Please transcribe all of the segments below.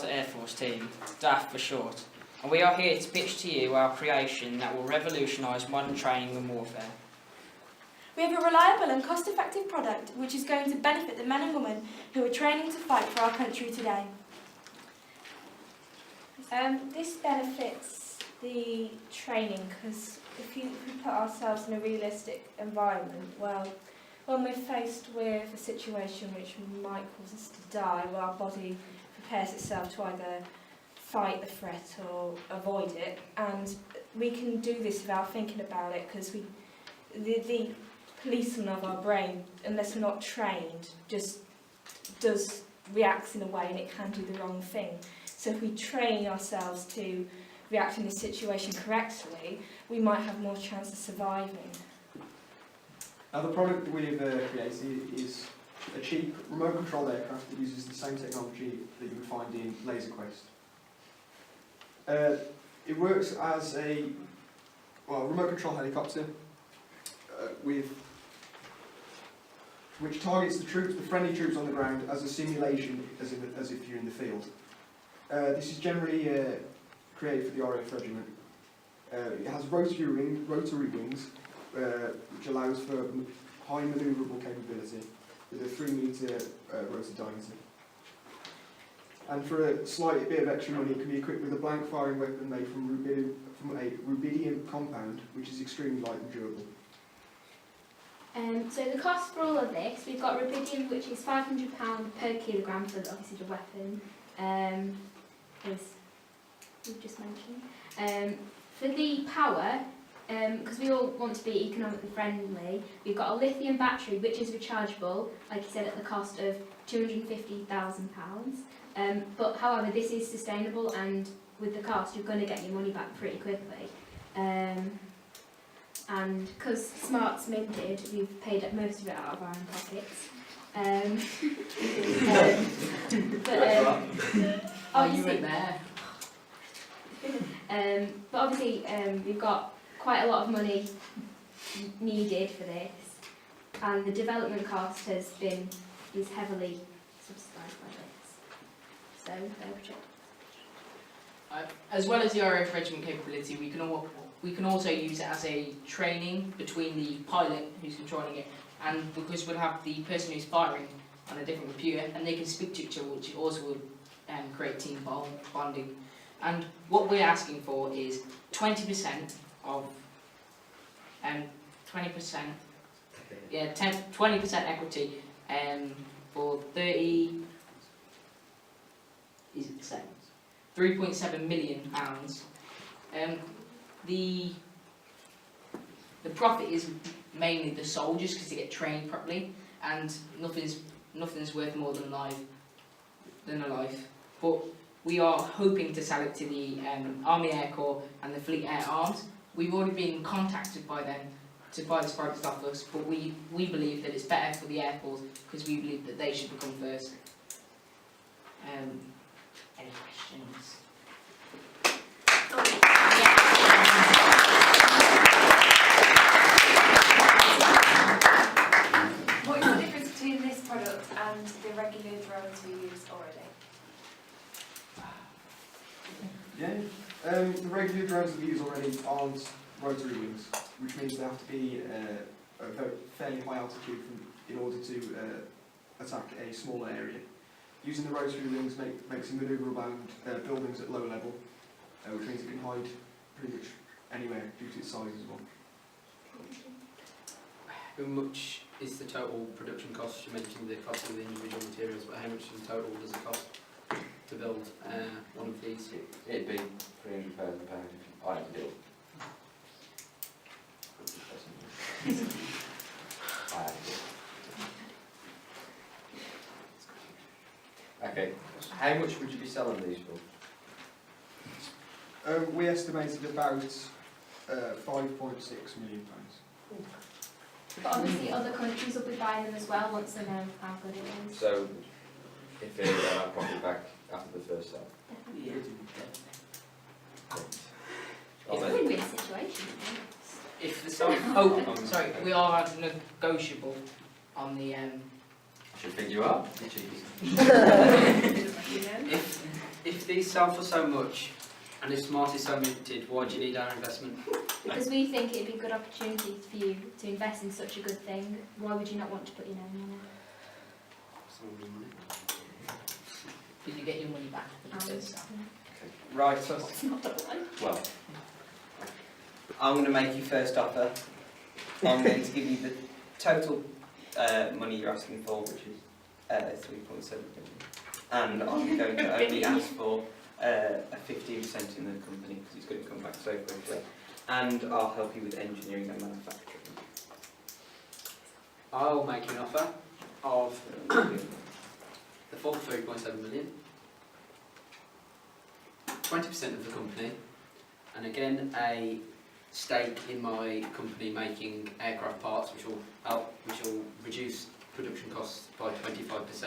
Delta Air Force Team, DAF for short, and we are here to pitch to you our creation that will revolutionise modern training and warfare. We have a reliable and cost-effective product which is going to benefit the men and women who are training to fight for our country today. This benefits the training because if we put ourselves in a realistic environment, well, when we're faced with a situation which might cause us to die, well, our body prepares itself to either fight the threat or avoid it, and we can do this without thinking about it because the policeman of our brain, unless we're not trained, just reacts in a way and it can do the wrong thing. So if we train ourselves to react in this situation correctly, we might have more chance of surviving. Now the product that we've created is a cheap remote-controlled aircraft that uses the same technology that you would find in Laser Quest. It works as a remote-controlled helicopter which targets the friendly troops on the ground as a simulation, as if you're in the field. This is generally created for the RAF regiment. It has rotary wings, which allows for high manoeuvrable capability with a 3-metre rotor diameter. And for a slight bit of extra money, it can be equipped with a blank firing weapon made from a rubidium compound, which is extremely light and durable. So the cost for all of this, we've got rubidium, which is £500 per kilogram for obviously the weapon, as we've just mentioned. For the power, because we all want to be economically friendly, we've got a lithium battery which is rechargeable, like you said, at the cost of £250,000. But however, this is sustainable, and with the cost, you're going to get your money back pretty quickly. And because Smart's minted, we've paid most of it out of our own pockets. Obviously, but obviously, we've got quite a lot of money needed for this, and the development cost is heavily subsidised by this. So they're projected. As well as the RAF regiment capability, we can also use it as a training between the pilot who's controlling it, and because we'll have the person who's firing on a different computer, and they can speak to each other, which also will create team bonding. And what we're asking for is 20% of 20% equity for 3.7 million pounds. The profit is mainly the soldiers because they get trained properly, and nothing's worth more than a life. But we are hoping to sell it to the Army Air Corps and the Fleet Air Arms. We've already been contacted by them to buy this product off us, but we believe that it's better for the Air Force because we believe that they should become first. Any questions? What is the difference between this product and the regular drones we use already? The regular drones that we use already aren't rotary wings, which means they have to be at a fairly high altitude in order to attack a smaller area. Using the rotary wings makes them manoeuvre around buildings at low level, which means it can hide pretty much anywhere due to its size as well. How much is the total production cost? You mentioned the cost of the individual materials, but how much in total does it cost to build one of these? It'd be £300,000 if I had to do it. I had to do it. Okay, how much would you be selling these for? We estimated about £5.6 million. But obviously other countries will be buying them as well once they know how good it is. So, if they get our profit back after the first sale? Yeah. It's a win-win situation. If the we are negotiable on the Should think you are. You cheeky. If these sell for so much, and if Smart is so limited, why do you need our investment? Because we think it'd be a good opportunity for you to invest in such a good thing. Why would you not want to put your name on it? Some of your money. Did you get your money back for the first time? Right, so It's not double line. Well, I'm going to make you first offer. I'm going to give you the total money you're asking for, which is 3.7 million. And I'm going to only ask for a 15% in the company because it's going to come back so quickly. And I'll help you with engineering and manufacturing. I'll make you an offer of the full 3.7 million, 20% of the company, and again a stake in my company making aircraft parts, which will reduce production costs by 25%. Is that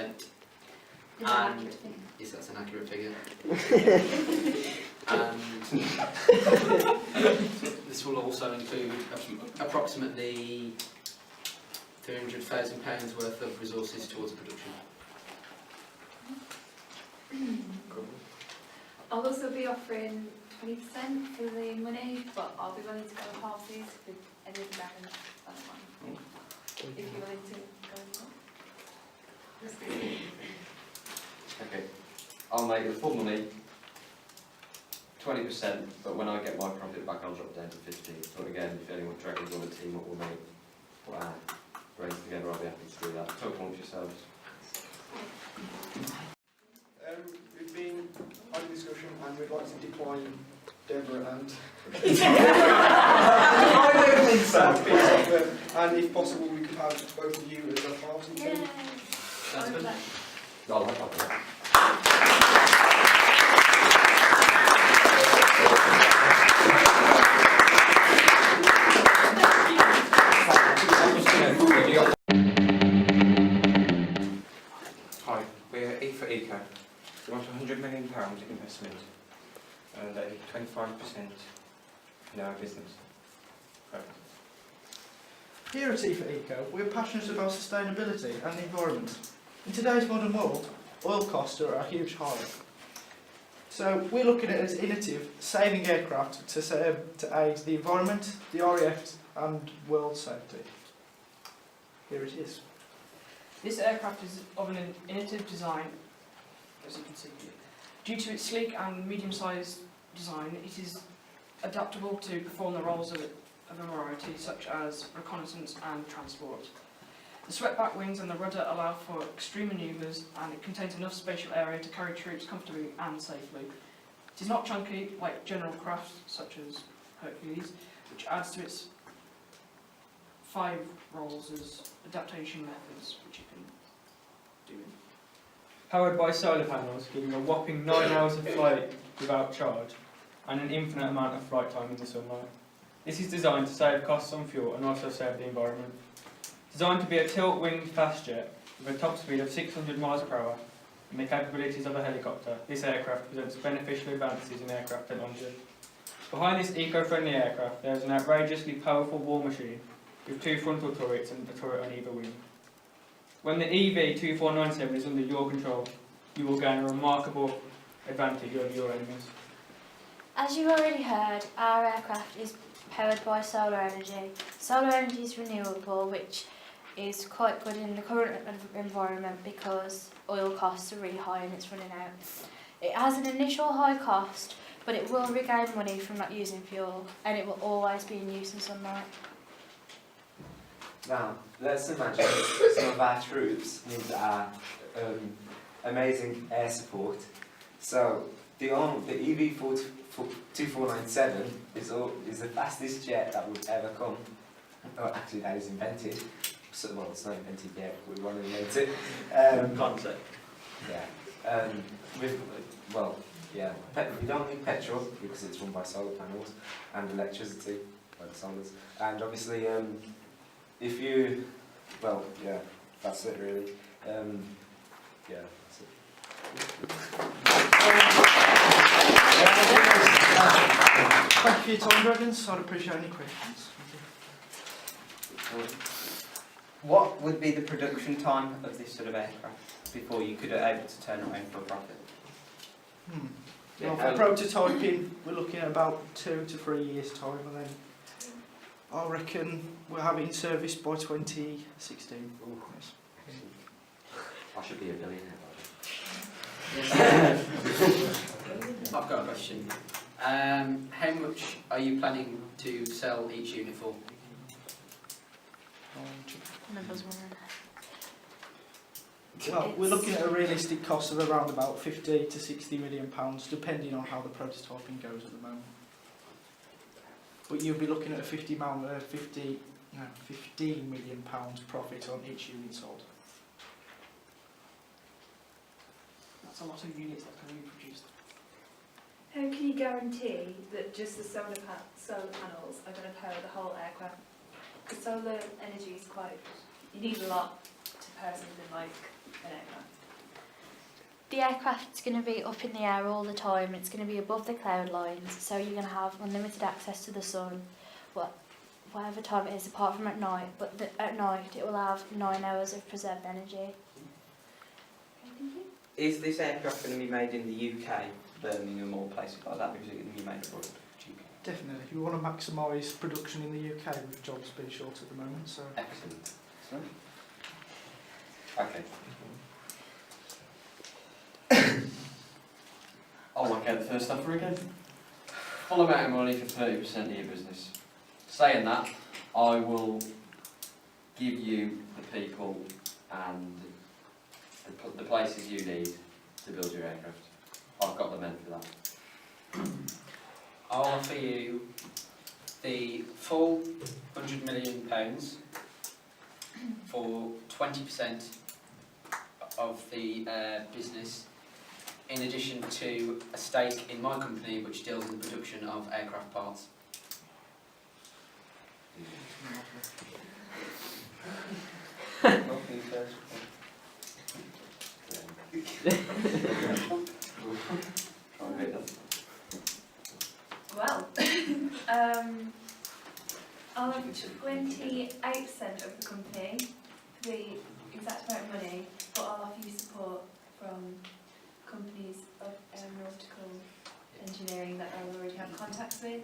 an And accurate thing? yes, that's an accurate figure. And this will also include approximately £300,000 worth of resources towards production. I'll also be offering 20% for the money, but I'll be willing to go halfsies with any of the balance. That's fine. If you're willing to go as well. okay. I'll make the full money 20%, but when I get my profit back, I'll drop down to 15. But again, if anyone drags on the team, what we'll make, brains together, I'll be happy to do that. Talk amongst yourselves. We've been having a discussion and we'd like to decline Deborah and... I don't think so. And if possible, we could have both of you as a party team. That's good. I'll have that. Hi, we're E for Eco. We want £100 million investment and a 25% in our business. Right. Here at E for Eco, we're passionate about sustainability and the environment. In today's modern world, oil costs are at a huge high. So we're looking at it as innovative, saving aircraft to aid the environment, the RAF and world safety. Here it is. This aircraft is of an innovative design, as you can see here. Due to its sleek and medium-sized design, it is adaptable to perform the roles of a variety, such as reconnaissance and transport. The swept-back wings and the rudder allow for extreme manoeuvres, and it contains enough spatial area to carry troops comfortably and safely. It is not chunky like general crafts, such as Hercules, which adds to its 5 roles as adaptation methods, which you can do. Powered by solar panels, giving a whopping 9 hours of flight without charge, and an infinite amount of flight time in the sunlight. This is designed to save costs on fuel and also save the environment. Designed to be a tilt-winged fast jet with a top speed of 600 miles per hour and the capabilities of a helicopter, this aircraft presents beneficial advances in aircraft technology. Behind this eco-friendly aircraft, there is an outrageously powerful war machine with 2 frontal turrets and a turret on either wing. When the EV-2497 is under your control, you will gain a remarkable advantage over your enemies. As you've already heard, our aircraft is powered by solar energy. Solar energy is renewable, which is quite good in the current environment because oil costs are really high and it's running out. It has an initial high cost, but it will regain money from not using fuel, and it will always be in use in sunlight. Now, let's imagine some of our troops need our amazing air support. So, the EV-2497 is the fastest jet that would ever come. Oh, actually, that is invented. So, well, it's not invented yet, we want to invent it. Concept. Yeah. We don't need petrol because it's run by solar panels and electricity by the solars. And obviously, if you, well, yeah, that's it really. Yeah, that's it. Thank you for your time, Dragons. I'd appreciate any questions. What would be the production time of this sort of aircraft before you could be able to turn it around for a profit? Well, for prototyping, we're looking at about 2 to 3 years' time, and then I reckon we'll have it in service by 2016. Yes. I should be a billionaire I've got a question. How much are you planning to sell each unit for? Well, we're looking at a realistic cost of around about 50 to 60 million pounds, depending on how the prototyping goes at the moment. But you'll be looking at a 15 million pounds profit on each unit sold. That's a lot of units that can be produced. How can you guarantee that just the solar panels are going to power the whole aircraft? Because solar energy is quite, you need a lot to power something like an aircraft. The aircraft's going to be up in the air all the time. It's going to be above the cloud lines, so you're going to have unlimited access to the sun, whatever time it is, apart from at night. But at night it will have 9 hours of preserved energy. Is this aircraft going to be made in the UK, Birmingham or places like that, or is it going to be made abroad? Definitely. We want to maximise production in the UK with jobs being short at the moment. So. Excellent. Okay. I'll work out the first offer again. Full amount of money for 30% of your business. Saying that, I will give you the people and the places you need to build your aircraft. I've got the men for that. I'll offer you the full £100 million for 20% of the business, in addition to a stake in my company which deals in the production of aircraft parts. Well, I'll have 28% of the company for the exact amount of money, but I'll offer you support from companies of aeronautical engineering that I already have contacts with,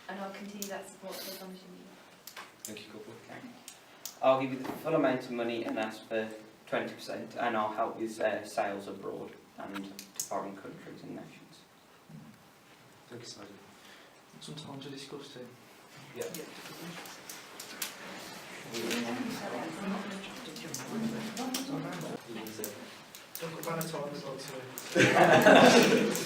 and I'll continue that support for as long as you need. Thank you, Corporal. I'll give you the full amount of money and ask for 20%, and I'll help with sales abroad and to foreign countries and nations. Thank you, Sergeant. Some time to discuss too. Yeah. Talk about a time as well too.